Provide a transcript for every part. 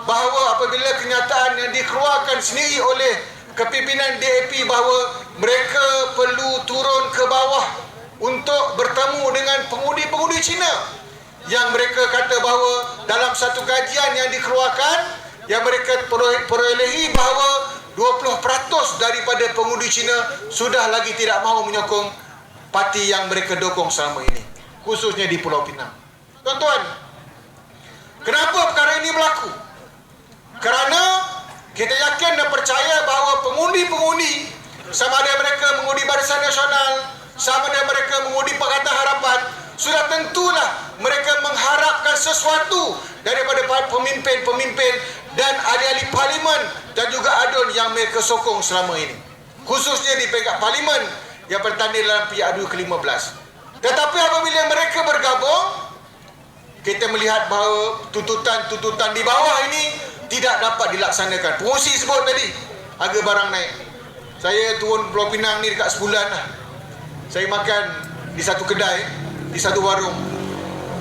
bahawa apabila kenyataan yang dikeluarkan sendiri oleh kepimpinan DAP bahawa mereka perlu turun ke bawah untuk bertemu dengan pengundi-pengundi Cina, yang mereka kata bahawa dalam satu kajian yang dikeluarkan, yang mereka perolehi bahawa 20% daripada pengundi Cina sudah lagi tidak mahu menyokong parti yang mereka dokong selama ini, khususnya di Pulau Pinang. Tuan-tuan, kenapa perkara ini berlaku? Kerana kita yakin dan percaya bahawa pengundi-pengundi, sama ada mereka mengundi Barisan Nasional, sama ada mereka mengundi Pakatan Harapan, sudah tentulah mereka mengharapkan sesuatu daripada pemimpin-pemimpin dan ahli-ahli parlimen dan juga ADUN yang mereka sokong selama ini, khususnya di peringkat parlimen yang bertanding dalam PRU ke-15. Tetapi apabila mereka bergabung, kita melihat bahawa tuntutan-tuntutan di bawah ini tidak dapat dilaksanakan. Pengurusi sebut tadi, harga barang naik. Saya turun Pulau Pinang ni dekat sebulan lah. Saya makan di satu kedai, di satu warung.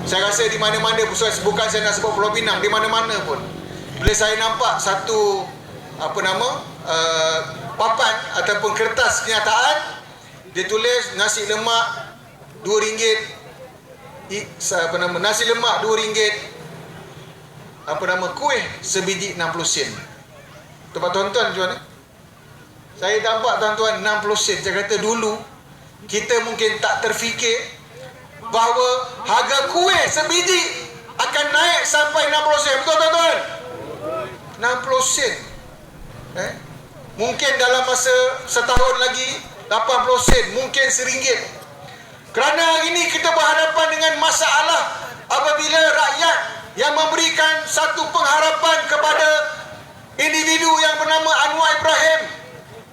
Saya rasa di mana-mana, bukan saya nak sebut Pulau Pinang, di mana-mana pun, bila saya nampak satu papan ataupun kertas kenyataan, dia tulis nasi lemak RM2, nasi lemak RM2, kuih sebiji 60 sen. Tempat tuan-tuan macam mana? Saya nampak tuan-tuan 60 sen. Saya kata dulu kita mungkin tak terfikir bahawa harga kuih sebiji akan naik sampai 60 sen. Betul tuan-tuan? 60 sen. Mungkin dalam masa setahun lagi 80 sen, mungkin RM1. Kerana hari ini kita berhadapan dengan masalah apabila rakyat yang memberikan satu pengharapan kepada individu yang bernama Anwar Ibrahim,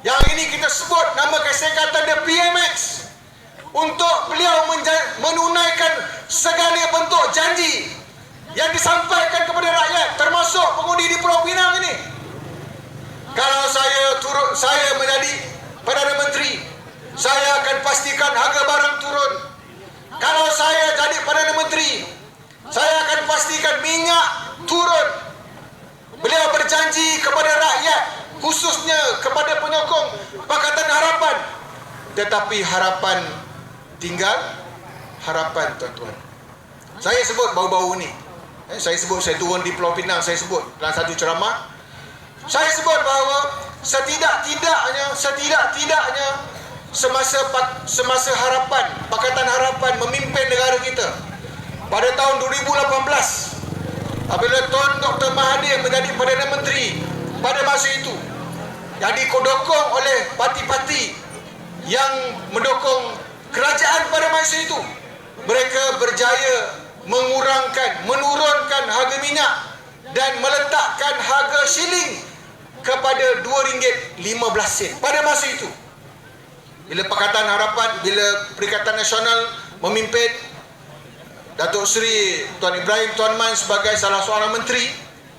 yang ini kita sebut nama kesihatan dia PMX, untuk beliau menunaikan segala bentuk janji yang disampaikan kepada rakyat, termasuk pengundi di Pulau Pinang ini. Kalau saya menjadi Perdana Menteri, saya akan pastikan harga barang turun. Kalau saya jadi Perdana Menteri, saya akan pastikan minyak turun. Beliau berjanji kepada rakyat, khususnya kepada penyokong Pakatan Harapan. Tetapi harapan tinggal harapan, tuan-tuan. Saya sebut baru-baru ni, saya turun di Pulau Pinang, saya sebut dalam satu ceramah, saya sebut bahawa setidak-tidaknya semasa harapan, Pakatan Harapan memimpin negara kita pada tahun 2018, apabila Tuan Dr. Mahathir menjadi Perdana Menteri pada masa itu, yang didokong oleh parti-parti yang mendukung kerajaan pada masa itu, mereka berjaya menurunkan harga minyak dan meletakkan harga shilling kepada RM2.15 pada masa itu. Bila Pakatan Harapan, bila Perikatan Nasional memimpin, Datuk Seri Tuan Ibrahim Tuan Man sebagai salah seorang menteri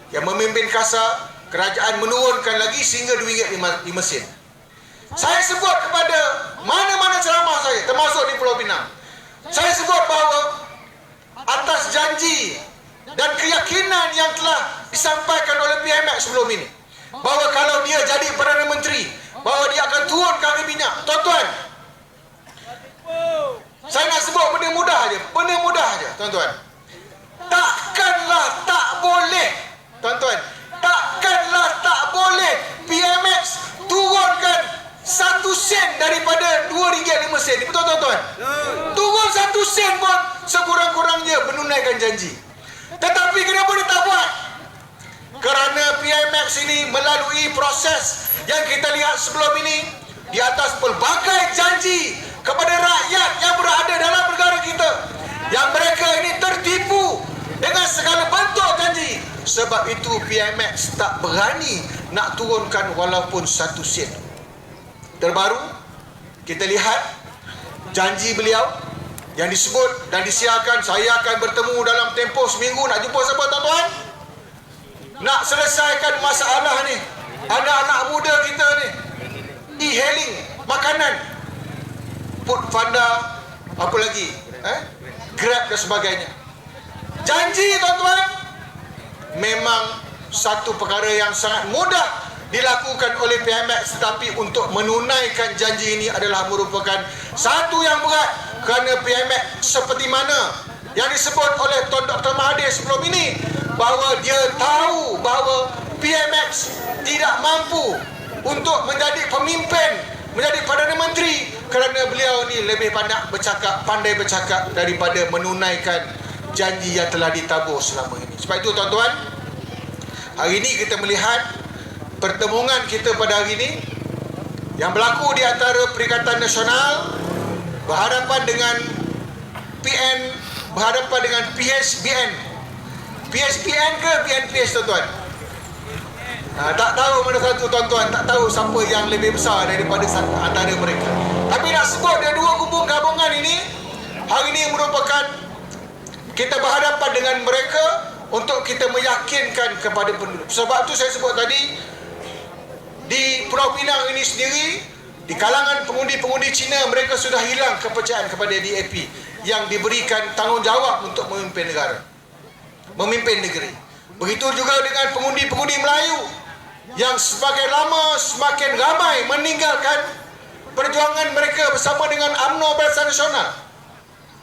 yang memimpin KASA, kerajaan menurunkan lagi sehingga RM2.05. Saya sebut kepada mana-mana ceramah saya, termasuk di Pulau Pinang, saya sebut bahawa atas janji dan keyakinan yang telah disampaikan oleh PMX sebelum ini, bahawa kalau dia jadi Perdana Menteri, bahawa dia akan turunkan harga minyak. Tuan-tuan, saya nak sebut benda mudah aja, tuan-tuan. Takkanlah tak boleh, tuan-tuan, takkanlah tak boleh PMX turunkan 1 sen daripada RM2.05. Betul, tuan-tuan? Turun 1 sen pun sekurang-kurangnya menunaikan janji. Tetapi kenapa dia tak buat? Kerana PMX ini melalui proses yang kita lihat sebelum ini, di atas pelbagai janji kepada rakyat yang berada dalam negara kita, yang mereka ini tertipu dengan segala bentuk janji. Sebab itu PMX tak berani nak turunkan walaupun 1 sen. Terbaru kita lihat janji beliau yang disebut dan disiarkan, saya akan bertemu dalam tempoh seminggu. Nak jumpa siapa, tuan-tuan? Nak selesaikan masalah ni, anak-anak muda kita ni, e-hailing makanan, Foodpanda, apa lagi, Grab dan sebagainya. Janji, tuan-tuan, memang satu perkara yang sangat mudah dilakukan oleh PMX, tetapi untuk menunaikan janji ini adalah merupakan satu yang berat, kerana PMX seperti mana yang disebut oleh Tuan Dr. Mahathir sebelum ini, bahawa dia tahu bahawa PMX tidak mampu untuk menjadi pemimpin, menjadi Perdana Menteri, kerana beliau ni lebih pandai bercakap daripada menunaikan janji yang telah ditabur selama ini. Sebab itu tuan-tuan, hari ini kita melihat pertemuan kita pada hari ini yang berlaku di antara Perikatan Nasional berhadapan dengan PN, berhadapan dengan PSBN. PSBN ke PNPS tuan-tuan? Tak tahu mana satu tuan-tuan, tak tahu siapa yang lebih besar daripada antara mereka. Tapi nak sebut dia dua kubu gabungan ini, hari ini merupakan kita berhadapan dengan mereka untuk kita meyakinkan kepada penduduk. Sebab itu saya sebut tadi, di Pulau Pinang ini sendiri, di kalangan pengundi-pengundi Cina, mereka sudah hilang kepercayaan kepada DAP yang diberikan tanggungjawab untuk memimpin negara, memimpin negeri. Begitu juga dengan pengundi-pengundi Melayu yang semakin lama semakin ramai meninggalkan perjuangan mereka bersama dengan UMNO Barisan Nasional.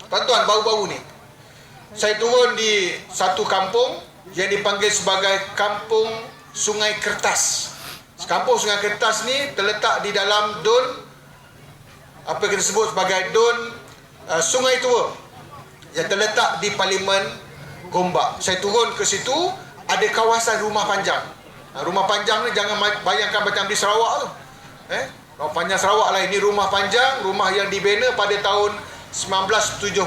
Tuan-tuan, baru-baru ni saya turun di satu kampung yang dipanggil sebagai Kampung Sungai Kertas. Kampung Sungai Kertas ni terletak di dalam dun, apa yang kita sebut sebagai dun Sungai Tua, yang terletak di Parlimen Gombak. Saya turun ke situ, ada kawasan rumah panjang. Rumah panjang ni jangan bayangkan macam di Sarawak tu. Rumah panjang Sarawak lah, ini rumah panjang, rumah yang dibina pada tahun 1979.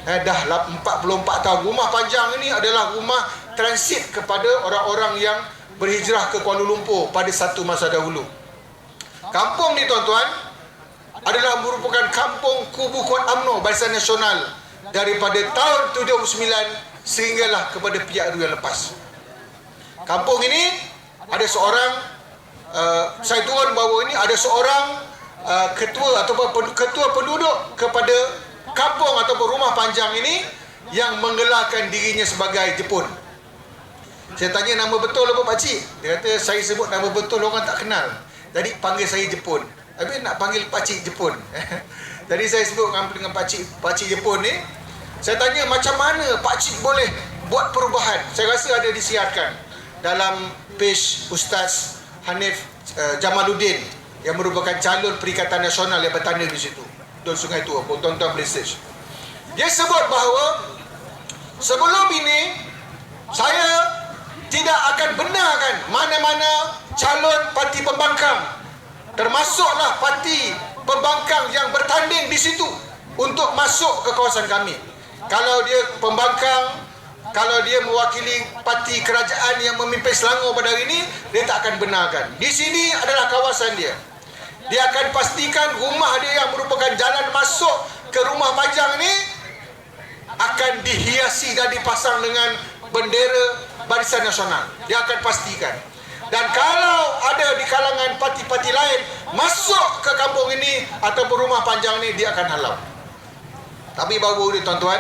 Dah 44 tahun. Rumah panjang ini adalah rumah transit kepada orang-orang yang berhijrah ke Kuala Lumpur pada satu masa dahulu. Kampung ni tuan-tuan adalah merupakan kampung kubu kuat UMNO Barisan Nasional daripada tahun 79 sehinggalah kepada PRU yang lepas. Kampung ini ada seorang, saya turun bahawa ini ada seorang ketua ataupun ketua penduduk kepada kampung ataupun rumah panjang ini yang menggelarkan dirinya sebagai Jepun. Saya tanya nama betul apa pakcik? Dia kata saya sebut nama betul orang tak kenal, jadi panggil saya Jepun. Habis nak panggil pakcik Jepun. Jadi saya sebut dengan pakcik Jepun ni. Saya tanya macam mana pakcik boleh buat perubahan. Saya rasa ada disiarkan dalam page Ustaz Hanif Jamaluddin yang merupakan calon Perikatan Nasional yang bertanding di situ, Dun Sungai Tua. Tuan-tuan boleh search. Dia sebut bahawa sebelum ini saya tidak akan benarkan mana-mana calon parti pembangkang, termasuklah parti pembangkang yang bertanding di situ, untuk masuk ke kawasan kami. Kalau dia pembangkang, kalau dia mewakili parti kerajaan yang memimpin Selangor pada hari ini, dia tak akan benarkan. Di sini adalah kawasan dia. Dia akan pastikan rumah dia yang merupakan jalan masuk ke rumah panjang ini akan dihiasi dan dipasang dengan bendera Barisan Nasional. Dia akan pastikan. Dan kalau ada di kalangan parti-parti lain masuk ke kampung ini ataupun rumah panjang ini, dia akan halau. Tapi baru ni tuan-tuan,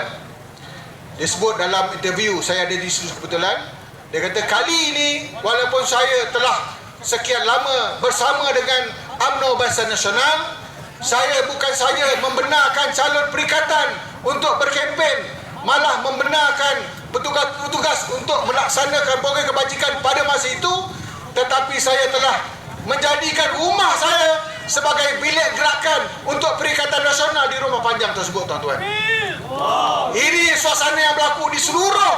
dia sebut dalam interview, saya ada di situ kebetulan, dia kata kali ini walaupun saya telah sekian lama bersama dengan UMNO Barisan Nasional, saya bukan saja membenarkan calon perikatan untuk berkempen, malah membenarkan petugas-petugas untuk melaksanakan program kebajikan pada masa itu, tetapi saya telah menjadikan rumah saya sebagai bilik gerakan untuk Perikatan Nasional di rumah panjang tersebut, tuan-tuan. Ini suasana yang berlaku di seluruh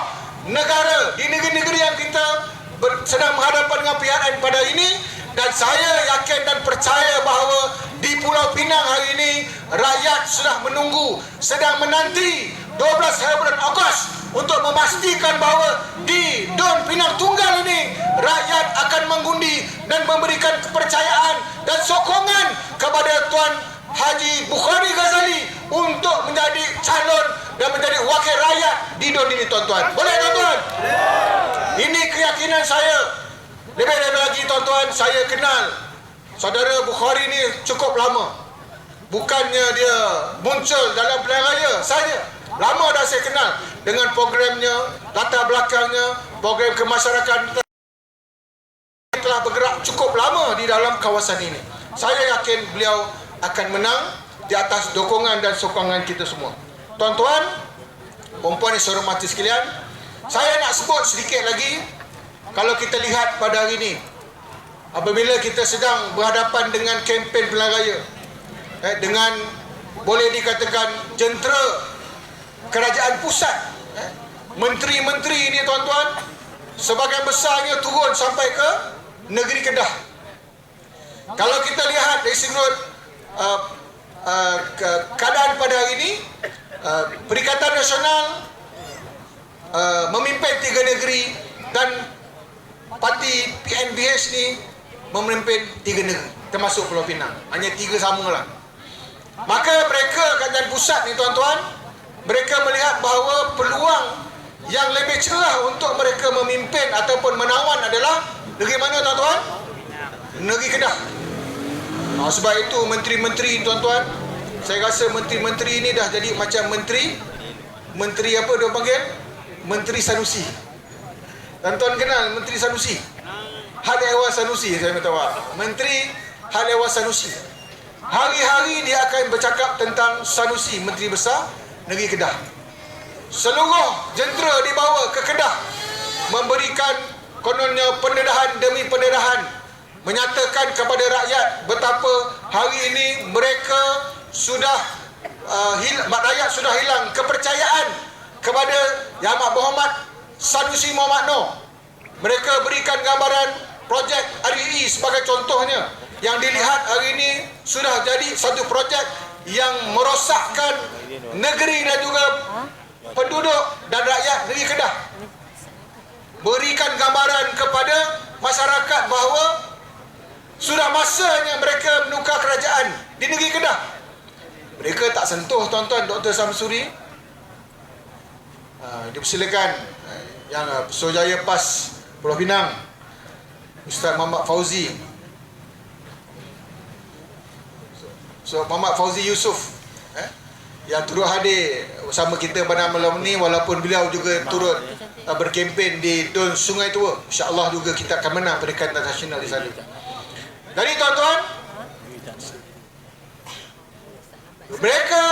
negara, di negeri-negeri yang kita sedang menghadapan dengan PRN pada ini. Dan saya yakin dan percaya bahawa di Pulau Pinang hari ini rakyat sudah menunggu, sedang menanti 12 hari bulan Ogos untuk memastikan bahawa di Dun Pinang Tunggal ini rakyat akan mengundi dan memberikan kepercayaan dan sokongan kepada Tuan Haji Bukhari Ghazali untuk menjadi calon dan menjadi wakil rakyat di Dun ini, tuan-tuan. Boleh, tuan-tuan? Ini keyakinan saya. Lebih lagi, tuan-tuan, saya kenal saudara Bukhari ni cukup lama. Bukannya dia muncul dalam pilihan raya. Saya lama dah saya kenal dengan programnya, latar belakangnya, program kemasyarakatan telah bergerak cukup lama di dalam kawasan ini. Saya yakin beliau akan menang di atas dukungan dan sokongan kita semua. Tuan-tuan, perempuan yang saya hormati sekalian, saya nak sebut sedikit lagi. Kalau kita lihat pada hari ini, apabila kita sedang berhadapan dengan kempen pilihan raya, dengan boleh dikatakan jentera kerajaan pusat, menteri-menteri ini tuan-tuan, sebahagian besarnya turun sampai ke negeri Kedah. Kalau kita lihat dari sudut keadaan pada hari ini, Perikatan Nasional memimpin 3 negeri dan parti PNBH ni memimpin 3 negeri termasuk Pulau Pinang. Hanya 3 samalah. Maka mereka kerajaan pusat ni tuan-tuan, mereka melihat bahawa peluang yang lebih cerah untuk mereka memimpin ataupun menawan adalah negeri mana tuan-tuan? Negeri Kedah. Sebab itu menteri-menteri tuan-tuan, saya rasa menteri-menteri ini dah jadi macam menteri apa dia panggil? Menteri Sanusi. Tuan-tuan kenal Menteri Sanusi? Hal Ehwal Sanusi, saya minta maaf. Menteri Hal Ehwal Sanusi. Hari-hari dia akan bercakap tentang Sanusi, Menteri Besar Negeri Kedah. Seluruh jentera dibawa ke Kedah, memberikan kononnya pendedahan demi pendedahan, menyatakan kepada rakyat betapa hari ini mereka sudah rakyat sudah hilang kepercayaan kepada Yang Amat Berhormat Sanusi Muhammad Noor. Mereka berikan gambaran projek REE sebagai contohnya, yang dilihat hari ini sudah jadi satu projek yang merosakkan negeri dan juga penduduk dan rakyat negeri Kedah. Berikan gambaran kepada masyarakat bahawa sudah masanya mereka menukar kerajaan di negeri Kedah. Mereka tak sentuh tuan-tuan Dr. Samsuri. Dipersilakan yang Suruhanjaya PAS Pulau Pinang, Ustaz Muhammad Fauzi. Muhammad Fauzi Yusof yang turut hadir bersama kita pada malam ni, walaupun beliau juga turut berkempen di Dun Sungai Tua. InsyaAllah juga kita akan menang Perikatan Nasional di sana. Jadi tuan-tuan, mereka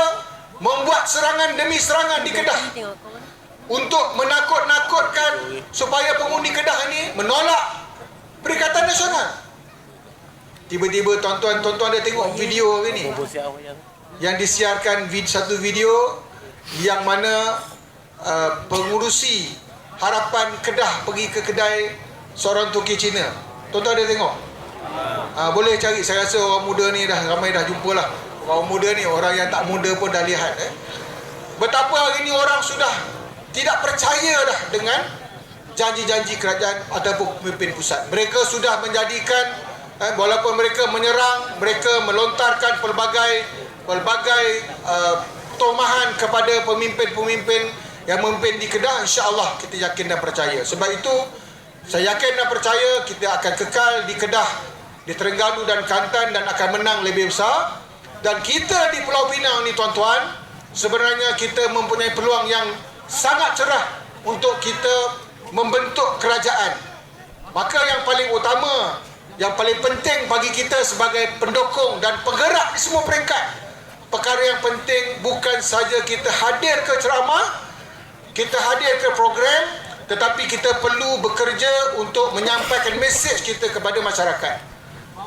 membuat serangan demi serangan di Kedah untuk menakut-nakutkan supaya pengundi Kedah ini menolak Perikatan Nasional. Tiba-tiba tuan-tuan ada tengok video ini yang disiarkan satu video yang mana pengurusi Harapan Kedah pergi ke kedai seorang Turki Cina. Tuan-tuan ada tengok? Boleh cari, saya rasa orang muda ni dah ramai dah jumpa lah. Orang muda ni, orang yang tak muda pun dah lihat betapa hari ni orang sudah tidak percaya dah dengan janji-janji kerajaan ataupun pemimpin pusat. Mereka sudah menjadikan walaupun mereka menyerang, mereka melontarkan pelbagai tomahan kepada pemimpin-pemimpin yang memimpin di Kedah. InsyaAllah kita yakin dan percaya. Sebab itu saya yakin dan percaya kita akan kekal di Kedah, di Terengganu dan Kelantan, dan akan menang lebih besar. Dan kita di Pulau Pinang ni tuan-tuan, sebenarnya kita mempunyai peluang yang sangat cerah untuk kita membentuk kerajaan. Maka yang paling utama, yang paling penting bagi kita sebagai pendukung dan penggerak di semua peringkat, perkara yang penting bukan saja kita hadir ke ceramah, kita hadir ke program, tetapi kita perlu bekerja untuk menyampaikan mesej kita kepada masyarakat,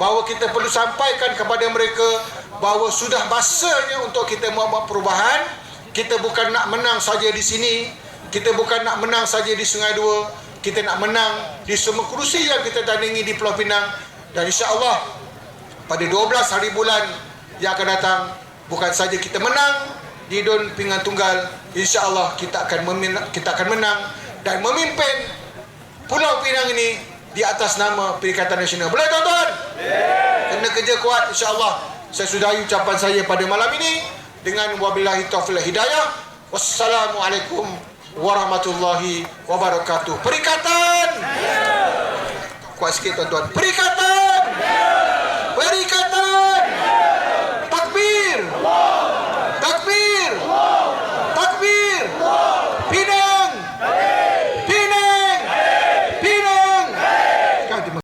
bahawa kita perlu sampaikan kepada mereka bahawa sudah masanya untuk kita membuat perubahan. Kita bukan nak menang saja di sini, kita bukan nak menang saja di Sungai Dua, kita nak menang di semua kerusi yang kita tandingi di Pulau Pinang. Dan insya-Allah pada 12 hari bulan yang akan datang, bukan saja kita menang di Dun Pinggan Tunggal, insya-Allah kita akan menang dan memimpin Pulau Pinang ini di atas nama Perikatan Nasional. Boleh tuan-tuan? Kena kerja kuat, insya-Allah. Saya sudahi ucapan saya pada malam ini dengan wabillahi taufiq hidayah. Wassalamualaikum warahmatullahi wabarakatuh. Perikatan! Kuat sikit tuan-tuan. Perikatan! Perikatan!